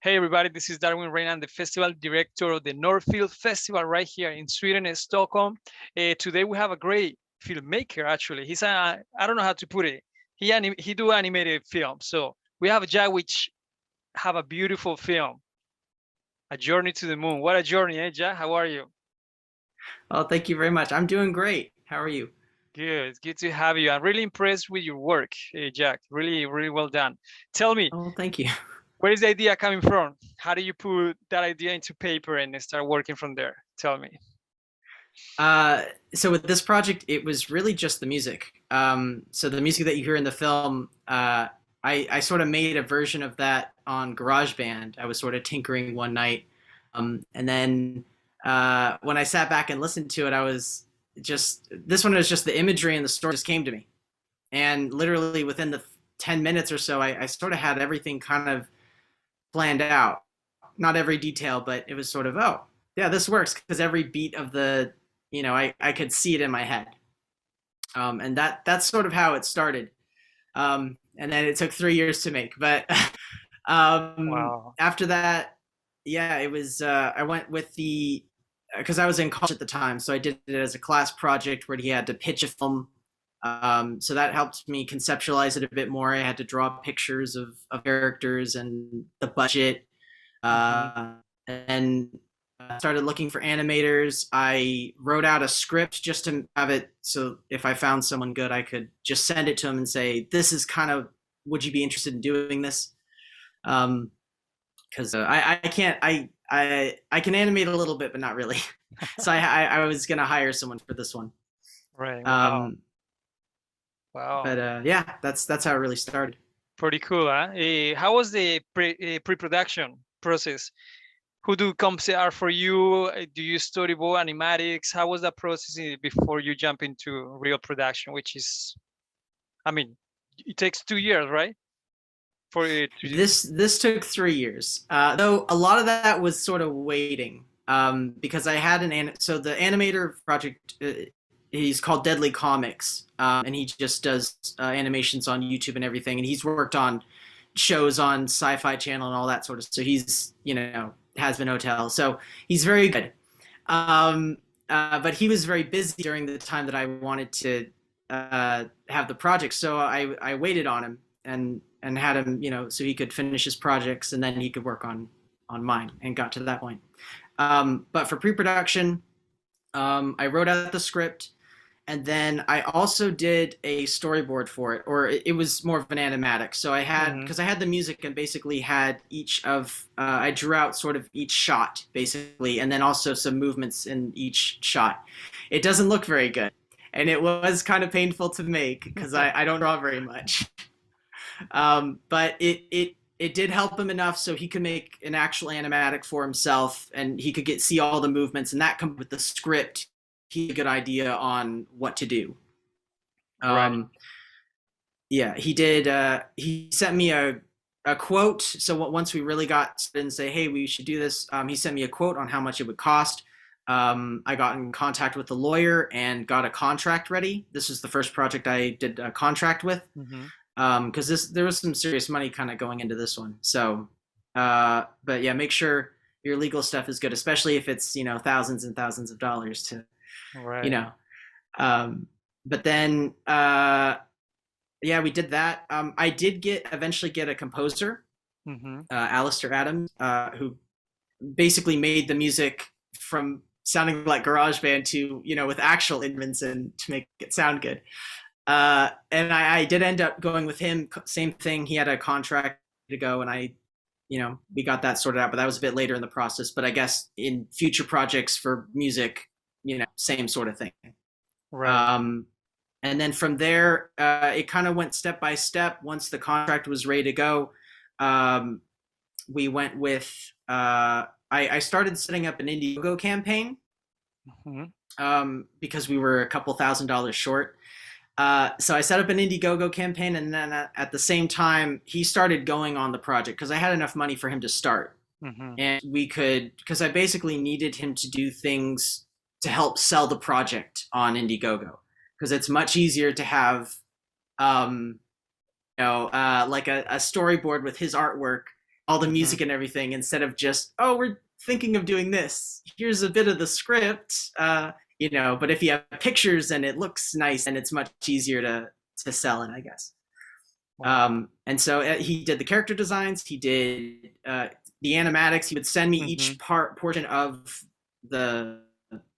Hey everybody, this is Darwin Reina. I'm the festival director of the Northfield Festival right here in Sweden, in Stockholm. Today we have a great filmmaker. Actually, he's I don't know how to put it. He do animated film. So we have Jack, which have a beautiful film, A Journey to the Moon. What a journey, eh, Jack? How are you? Oh, thank you very much. I'm doing great. How are you? Good, it's good to have you. I'm really impressed with your work, Jack. Really, really well done. Tell me, Oh, thank you. where is the idea coming from? How do you put that idea into paper and start working from there? Tell me. Uh, so with this project, it was really just the music. So the music that you hear in the film, I sort of made a version of that on GarageBand. I was sort of tinkering one night, and then when I sat back and listened to it, I was just this one was just the imagery and the story just came to me, and literally within the 10 minutes or so, I sort of had everything kind of planned out. Not every detail, but it was sort of, oh, yeah, this works because every beat of I could see it in my head. And that's sort of how it started. And then it took 3 years to make. But Wow. after that, yeah, it was, I went with because I was in college at the time. So I did it as a class project where he had to pitch a film. So that helped me conceptualize it a bit more. I had to draw pictures of characters and the budget, Hmm. and started looking for animators. I wrote out a script just to have it so if I found someone good, I could just send it to them and say, "This is kind of would you be interested in doing this?" Because I can't I can animate a little bit, but not really. So I was gonna hire someone for this one. Right. Wow. Um, Wow. but yeah, that's how it really started. Pretty cool, huh? How was the pre-production process? Who do comps are for you? Do you storyboard animatics? How was that process before you jump into real production, which is, I mean, it takes 2 years, right? For it to. This took 3 years, though a lot of that was sort of waiting, because I had so the animator project, he's called Deadly Comics, and he just does animations on YouTube and everything, and he's worked on shows on Sci-Fi Channel and all that sort of. So he's has been Hotel, so he's very good. But he was very busy during the time that I wanted to have the project, so I waited on him and had him, so he could finish his projects and then he could work on mine, and got to that point. But for pre-production, I wrote out the script, and then I also did a storyboard for it, or it was more of an animatic. So I had, Mhm. because I had the music and basically had each of, I drew out sort of each shot basically, and then also some movements in each shot. It doesn't look very good, and it was kind of painful to make because I don't draw very much. But it did help him enough so he could make an actual animatic for himself, and he could see all the movements, and that comes with the script. He had a good idea on what to do. Right. Um, yeah, he did. He sent me a quote. So once we really got and say, hey, we should do this, he sent me a quote on how much it would cost. I got in contact with the lawyer and got a contract ready. This was the first project I did a contract with, Hmm. because there was some serious money kind of going into this one. So, but yeah, make sure your legal stuff is good, especially if it's thousands and thousands of dollars to you Right. know. Um, but then yeah, we did that. I did eventually get a composer, Hmm. Alistair Adams, who basically made the music from sounding like GarageBand to with actual instruments and to make it sound good. And I did end up going with him. Same thing. He had a contract to go, and we got that sorted out. But that was a bit later in the process. But I guess in future projects for music, same sort of thing. Right. Um, and then from there, it kind of went step by step. Once the contract was ready to go, um, we went with. I started setting up an Indiegogo campaign, Hmm. because we were a couple $1,000s short. So I set up an Indiegogo campaign, and then at the same time, he started going on the project because I had enough money for him to start, Hmm. and we could, because I basically needed him to do things to help sell the project on Indiegogo, because it's much easier to have, like a storyboard with his artwork all the Hmm. music and everything, instead of just, oh, we're thinking of doing this. Here's a bit of the script, you know. But if you have pictures and it looks nice, and it's much easier to sell it, I guess. Wow. And so he did the character designs. He did the animatics. He would send me Hmm. each portion of the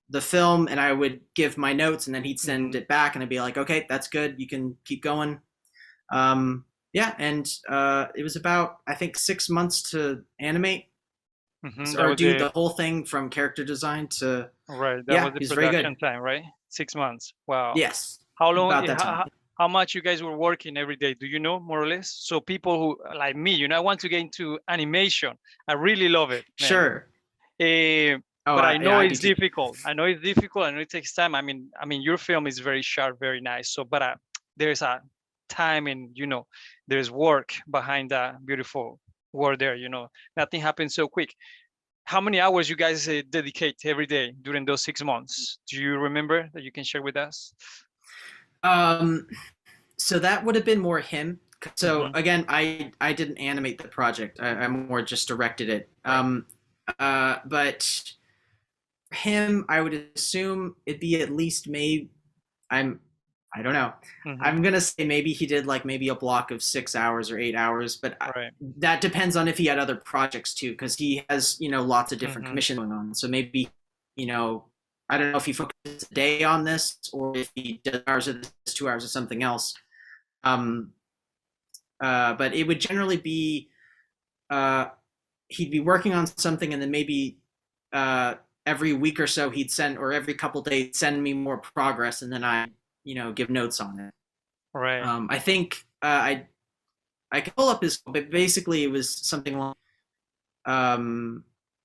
the film, and I would give my notes, and then he'd send Hmm. it back, and I'd be like, okay, that's good. You can keep going. Yeah, and it was about, I think, 6 months to animate Hmm. That or was do the the whole thing from character design to. right. That Yeah, was the he's very good. production time, right? 6 months. Wow. Yes, How long? about that time. How much you guys were working every day? Do you know more or less? So people who like me, I want to get into animation. I really love it, man. Sure. Eh, Oh, but I yeah, know I do it's too. difficult. I know it's difficult. I know it takes time. I mean, your film is very sharp, very nice. So, but there's a time, and there's work behind that beautiful work there. Nothing happens so quick. How many hours you guys dedicate every day during those 6 months? Do you remember that you can share with us? Um, so that would have been more him. So Hmm. again, I didn't animate the project. I more just directed it. Right. But him, I would assume it'd be at least maybe. I'm I don't know. Hmm. I'm gonna say maybe he did like maybe a block of 6 hours or 8 hours, but Right. that depends on if he had other projects too, because he has lots of different Hmm. commissions going on. So maybe you know I don't know if he focuses a day on this or if he does hours of this, 2 hours of something else. Um, but it would generally be uh, he'd be working on something, and then maybe uh, every week or so he'd send, or every couple days send me more progress, and then I give notes on it. Right. I think I can pull up his, but basically it was something like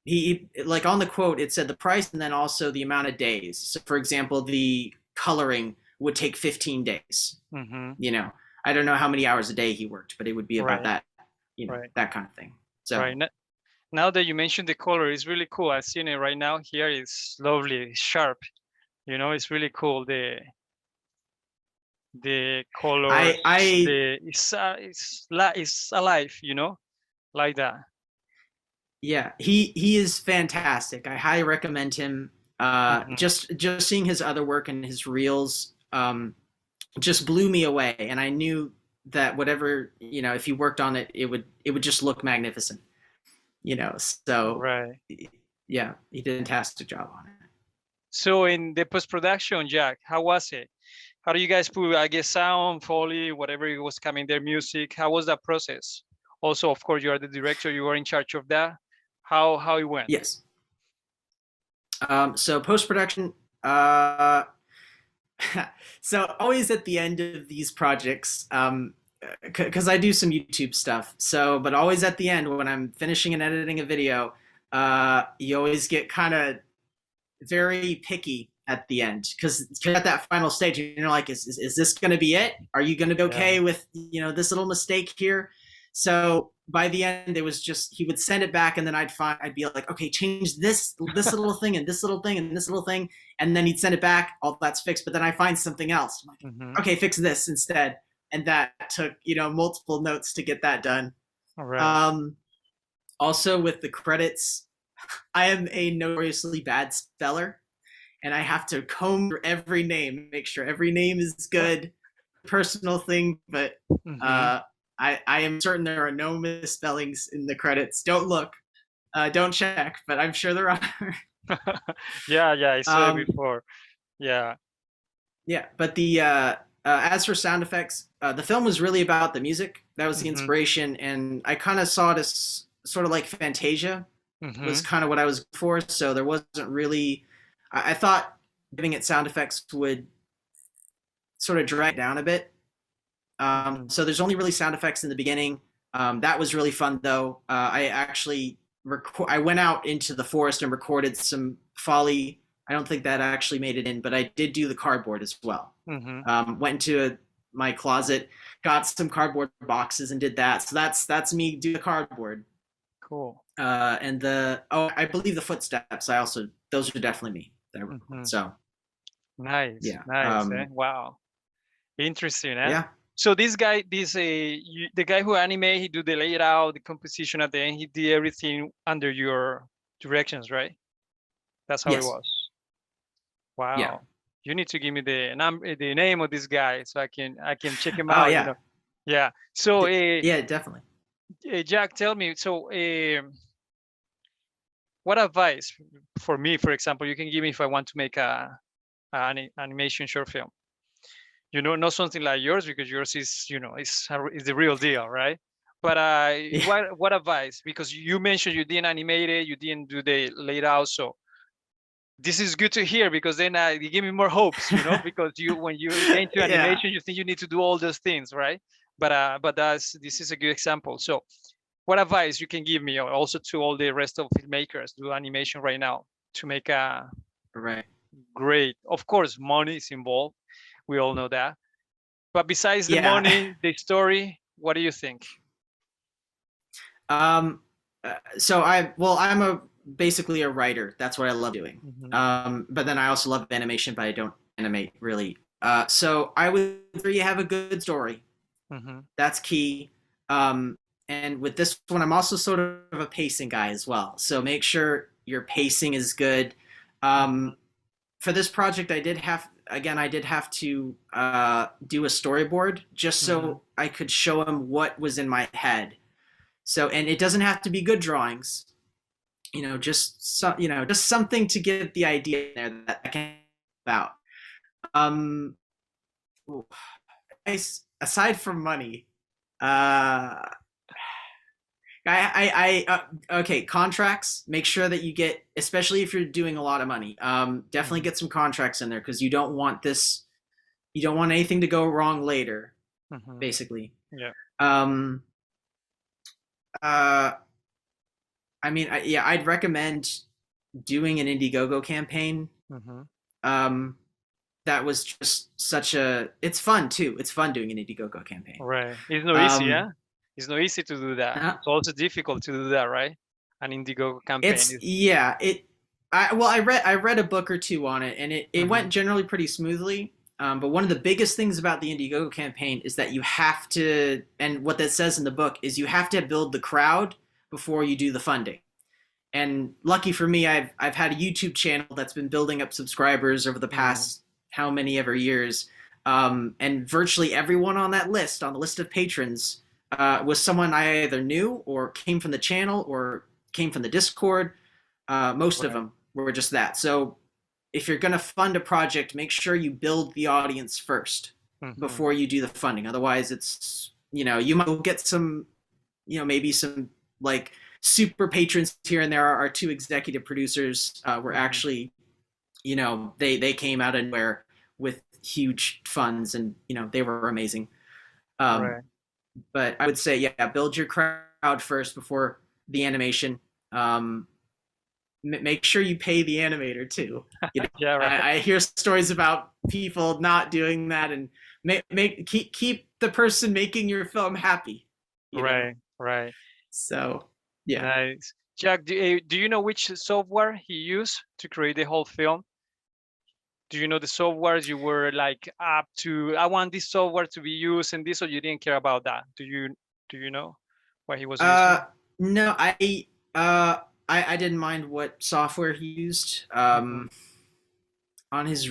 he like on the quote it said the price and then also the amount of days. So for example, the coloring would take 15 days. Hmm. You know, I don't know how many hours a day he worked, but it would be about Right. that. Right. That kind of thing. So Right. Now that you mentioned the color, it's really cool. I've seen it right now. Here it's lovely, sharp. It's really cool. The colors, I the it's alive. Like that. yeah, he is fantastic. I highly recommend him. Hmm. Just seeing his other work and his reels just blew me away, and I knew that whatever if he worked on it, it would just look magnificent. So Right. yeah, he did a fantastic job on it. So in the post production, Jack, how was it? How do you guys put, I guess, sound, Foley, whatever it was coming there, music? How was that process? Also, of course, you are the director. You were in charge of that. How it went? Yes. So post production. Uh, so always at the end of these projects, because I do some YouTube stuff. So, but always at the end when I'm finishing and editing a video, you always get kind of very picky at the end because at that final stage, you're like, is this going to be it? Are you going to be Yeah. okay with this little mistake here? So by the end, it was just he would send it back, and then I'd be like, okay, change this little thing and this little thing and this little thing, and then he'd send it back, all that's fixed. But then I find something else. I'm like, Hmm. okay, fix this instead, and that took multiple notes to get that done. All right. Um, Also with the credits, I am a notoriously bad speller, and I have to comb through every name, make sure every name is good. Personal thing, but Hmm. uh, I am certain there are no misspellings in the credits. Don't look, don't check, but I'm sure there are. Yeah, yeah, I saw it um, before. Yeah. yeah, but the as for sound effects, the film was really about the music. That was the Hmm. inspiration, and I kind of saw it as sort of like Fantasia was Hmm. kind of what I was for. So there wasn't really. I thought giving it sound effects would sort of drag it down a bit. Hmm. So there's only really sound effects in the beginning. That was really fun though. I actually I went out into the forest and recorded some folly. I don't think that actually made it in, but I did do the cardboard as well. Hmm. Went into my closet, got some cardboard boxes, and did that. So that's me do the cardboard. Cool. And I believe the footsteps. Those are definitely me that I recorded. Hmm. So Nice, yeah, nice. Wow. Interesting, eh? yeah. So this guy, the guy who animate, he do the layout, the composition at the end, he did everything under your directions, right? That's how it Yes. was. Yeah. Wow. You need to give me the name of this guy so I can check him Oh out, yeah. Yeah. So Yeah, definitely. Jack, tell me, so what advice for me, for example, you can give me if I want to make an animation short film? Not something like yours, because yours is, is the real deal, right? But Yeah. what advice? Because you mentioned you didn't animate it, you didn't do the layout, so this is good to hear, because then you give me more hopes, because when you get into Yeah. animation, you think you need to do all those things, right? But this is a good example. So what advice you can give me, or also to all the rest of filmmakers do animation right now, to make a Right. great, of course, money is involved, we all know that, but besides the Yeah. money, the story, what do you think? Um, so I'm basically a writer. That's what I love doing. Hmm. But then I also love animation, but I don't animate really. So I would rather you have a good story. Hmm. That's key. Um, and with this one, I'm also sort of a pacing guy as well. So make sure your pacing is good. Hmm. Um, for this project, I did have to do a storyboard just Hmm. so I could show him what was in my head. So, and it doesn't have to be good drawings, just something to get the idea in there that I can about. Um, aside from money, uh, okay, contracts. Make sure that you get, especially if you're doing a lot of money. Definitely Hmm. get some contracts in there because you don't want this. You don't want anything to go wrong later. Hmm. Basically, Yeah. um, uh, yeah, I'd recommend doing an Indiegogo campaign. Hmm. Um, that was just such a. It's fun too. It's fun doing an Indiegogo campaign. Right. It's not easy, Um, yeah. It's not easy to do that. uh, It's also difficult to do that, right? An Indiegogo campaign it's is. yeah. I read a book or two on it, and it Hmm. went generally pretty smoothly. But one of the biggest things about the Indiegogo campaign is that you have to, and what that says in the book is you have to build the crowd before you do the funding. And lucky for me, I've had a YouTube channel that's been building up subscribers over the Hmm. past how many ever years, and virtually everyone on that list, on the list of patrons, was someone I either knew or came from the channel or came from the Discord. Most of Right. them were just that. So if you're going to fund a project, make sure you build the audience first Hmm. before you do the funding. Otherwise, you might get some, maybe some like super patrons here and there. Our two executive producers were Hmm. actually, they came out of nowhere with huge funds, and they were amazing. Um, Right. but I would say, yeah, build your crowd first before the animation. Um, Make sure you pay the animator too. Yeah. Right. I hear stories about people not doing that, and keep the person making your film happy. You know, Right. Right. so yeah. Nice. Jack, do you know which software he used to create the whole film? Do you know the softwares you were like up to? I want this software to be used and this, or you didn't care about that? Do you know what he was Uh, using? no, I didn't mind what software he used. Hmm. On his,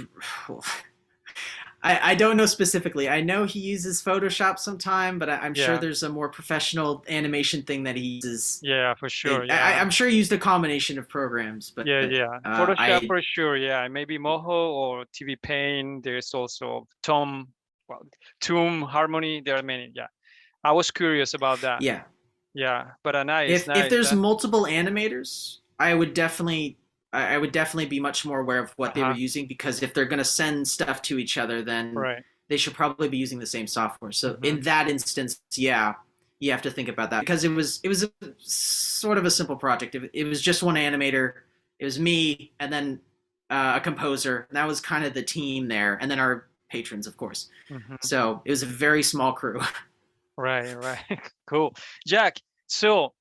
I don't know specifically. I know he uses Photoshop sometime, but I'm sure Yeah. there's a more professional animation thing that he uses. Yeah, for sure. Yeah. I'm sure he used a combination of programs, but Yeah, yeah. Photoshop I for sure. Yeah, maybe Moho or TV Paint. There's also well, Tomb, Harmony. There are many. Yeah, I was curious about that. yeah. Yeah, but nice, If nice. there's multiple animators, I would definitely be much more aware of what they were Uh-huh. using, because if they're going to send stuff to each other, then Right. they should probably be using the same software. So Hmm. in that instance, yeah, you have to think about that, because it was a, sort of a simple project. It was just one animator. It was me, and then a composer. And that was kind of the team there, and then our patrons, of course. Hmm. So it was a very small crew. Right, right. Cool. Jack, so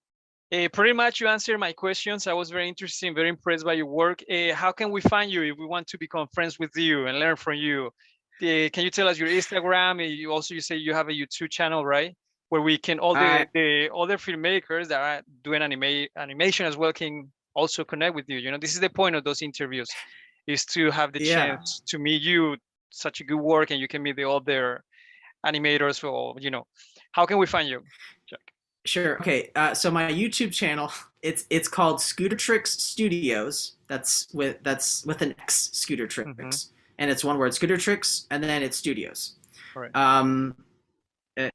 pretty much you answered my questions. I was very interested, very impressed by your work. How can we find you if we want to become friends with you and learn from you? can you tell us your Instagram? You also, you say you have a YouTube channel, right? Where we can, all I the other filmmakers that are doing animation as well can also connect with you. You know, this is the point of those interviews, is to have the Yeah, chance to meet you, such a good work, and you can meet the other animators. Or, you know, how can we find you, Jack? sure. Okay, so my YouTube channel, it's called Scooter Tricks Studios. That's with an X, Scooter Mm-hmm. Tricks, and it's one word, Scooter Tricks, and then it's Studios. All right. Um, uh,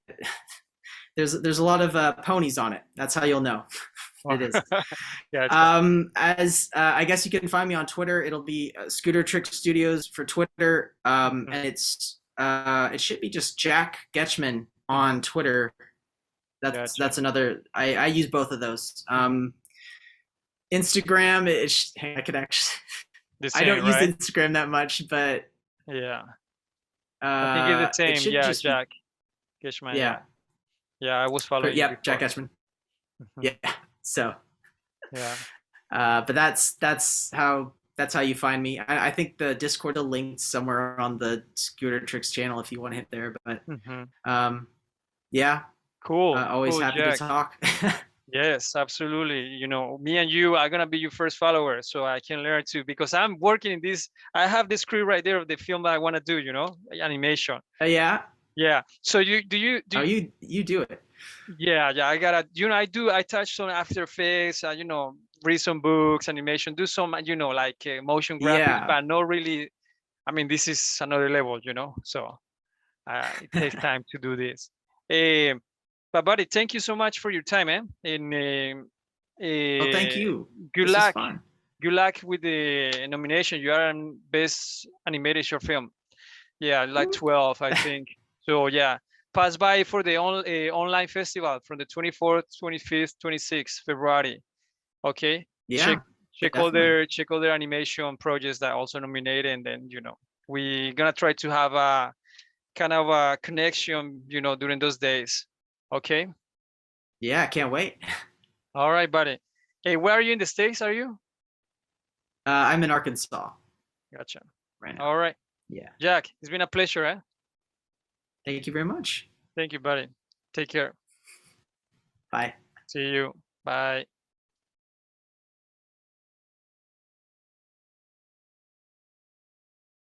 there's a lot of ponies on it. That's how you'll know it is. Gotcha. As I guess you can find me on Twitter. It'll be Scooter Trick Studios for Twitter, Mhm. and it should be just Jack Getschman on Twitter. Gotcha. That's another. I use both of those. Instagram, I could actually. The I same, don't use right? Instagram that much, but Yeah. I think it's the it same. should Yeah, just be, Jack Getschman. Yeah. yeah. Yeah, I was following you Yep, Jack before. Getschman. Mhm. Yeah. So, Yeah. but that's how you find me. I think the Discord will link somewhere on the Scooter Tricks channel if you want to hit there. But Hmm. yeah, Cool. always Cool, happy to Jack. talk. Yes, absolutely. You know, me and you are gonna be your first follower, so I can learn too, because I'm working in this. I have the script right there of the film that I want to do. You know, animation. Yeah. Yeah. So you do you Oh, do? you do it. Yeah, yeah. I gotta. You know, I touch on After Effects. You know, read some books, animation, do some. You know, like motion graphics, Yeah. but not really. I mean, this is another level. You know, so it takes time to do this. Um, but buddy, thank you so much for your time, man. And Oh, thank uh, you. good This was luck. fun. Good luck with the nomination. You are on best animated short film. Yeah, like 12, I think. So yeah, pass by for the online festival from the 24th, 25th, 26th February. Okay, check Yeah, definitely. check all their animation projects that also nominated, and then we're gonna try to have a kind of a connection, during those days. Okay. Yeah, I can't wait. All right, buddy. Hey, where are you in the States? Are you? I'm in Arkansas Gotcha. right now. All right, Yeah. Jack. It's been a pleasure. Thank you very much. Thank you, buddy. Take care. Bye. See you. Bye.